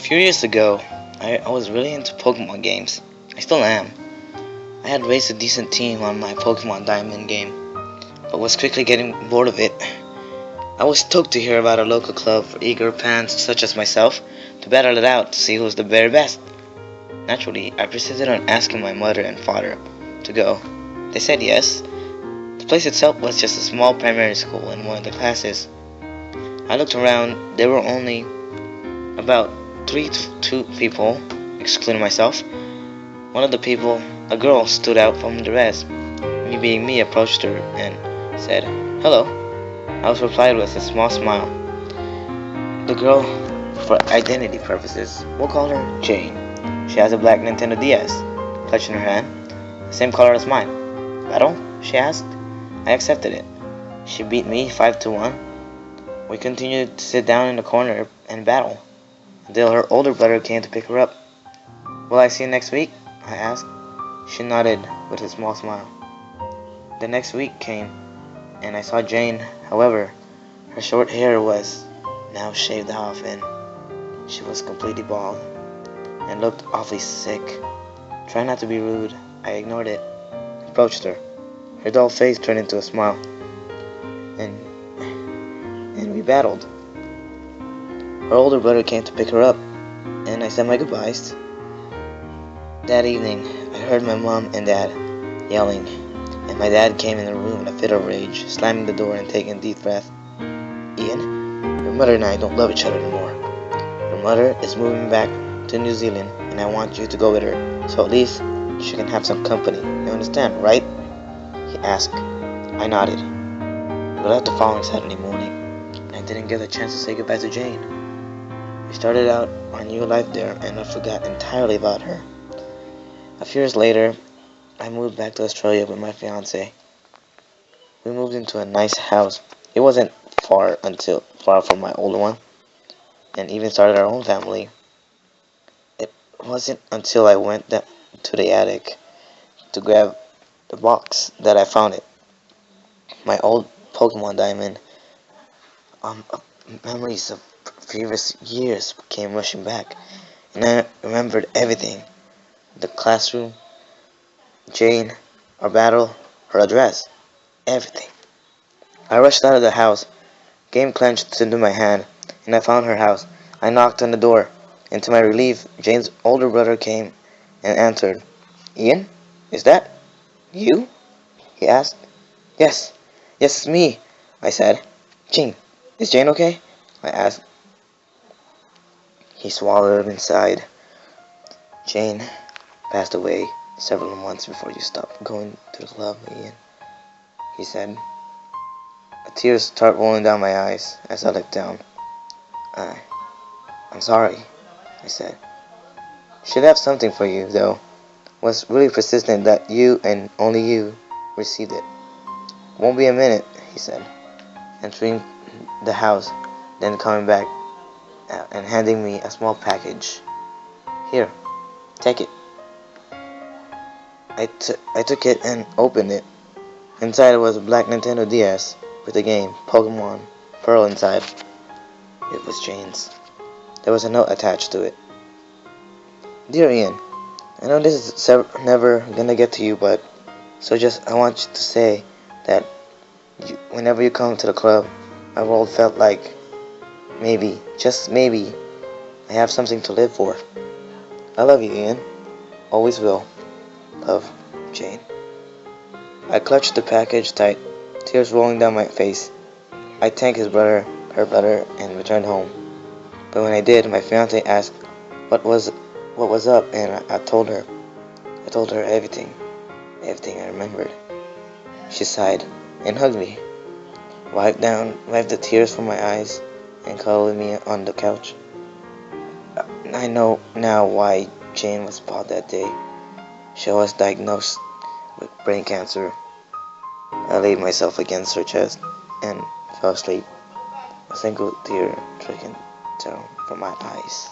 few years ago, I was really into Pokemon games. I still am. I had raised a decent team on my Pokemon Diamond game, but was quickly getting bored of it. I was stoked to hear about a local club for eager fans such as myself to battle it out to see who was the very best. Naturally, I persisted on asking my mother and father to go. They said yes. The place itself was just a small primary school in one of the classes. I looked around. There were only about 3 to 2 people, excluding myself. One of the people, a girl, stood out from the rest. Me being me, approached her and said, "Hello." I was replied with a small smile. The girl, for identity purposes, we'll call her Jane. She has a black Nintendo DS, clutched in her hand, the same color as mine. "Battle?" she asked. I accepted it. She beat me 5-1. We continued to sit down in the corner and battle until her older brother came to pick her up. "Will I see you next week?" I asked. She nodded with a small smile. The next week came, and I saw Jane. However, her short hair was now shaved off, and she was completely bald and looked awfully sick. Trying not to be rude, I ignored it, approached her. Her dull face turned into a smile, and we battled. Her older brother came to pick her up, and I said my goodbyes. That evening, I heard my mom and dad yelling, and my dad came in the room in a fit of rage, slamming the door and taking a deep breath. "Ian, your mother and I don't love each other anymore. Your mother is moving back to New Zealand, and I want you to go with her, so at least she can have some company. You understand, right?" he asked. I nodded. We left the following Saturday morning, and I didn't get a chance to say goodbye to Jane. We started out our new life there, and I forgot entirely about her. A few years later, I moved back to Australia with my fiance. We moved into a nice house. It wasn't far from my older one, and even started our own family. It wasn't until I went down to the attic to grab the box that I found it. My old Pokemon Diamond. Um, Memories of previous years came rushing back, and I remembered everything. The classroom, Jane, our battle, her address, everything. I rushed out of the house, game clenched into my hand, and I found her house. I knocked on the door, and to my relief, Jane's older brother came and answered. "Ian, is that you?" he asked. Yes, it's me," I said. "Jane, is Jane okay?" I asked. He swallowed and sighed. "Jane passed away several months before you stopped going to the club, Ian," he said. Tears started rolling down my eyes as I looked down. I'm sorry," I said. "Should have something for you, though. Was really persistent that you and only you received it." "Won't be a minute," he said, entering the house, then coming back and handing me a small package. "Here, take it." I took it and opened it. Inside was a black Nintendo DS with the game Pokemon Pearl inside. It was Jane's. There was a note attached to it. "Dear Ian, I know this is never gonna get to you, but I want you to say that whenever you come to the club, my world felt like maybe, just maybe, I have something to live for. I love you, Ian. Always will. Love, Jane." I clutched the package tight, tears rolling down my face. I thanked her brother, and returned home. But when I did, my fiance asked what was up, and I told her. I told her everything I remembered. She sighed and hugged me, wiped the tears from my eyes, and cuddled me on the couch. I know now why Jane was bald that day. She was diagnosed with brain cancer. I laid myself against her chest and fell asleep, a single tear trickling down from my eyes.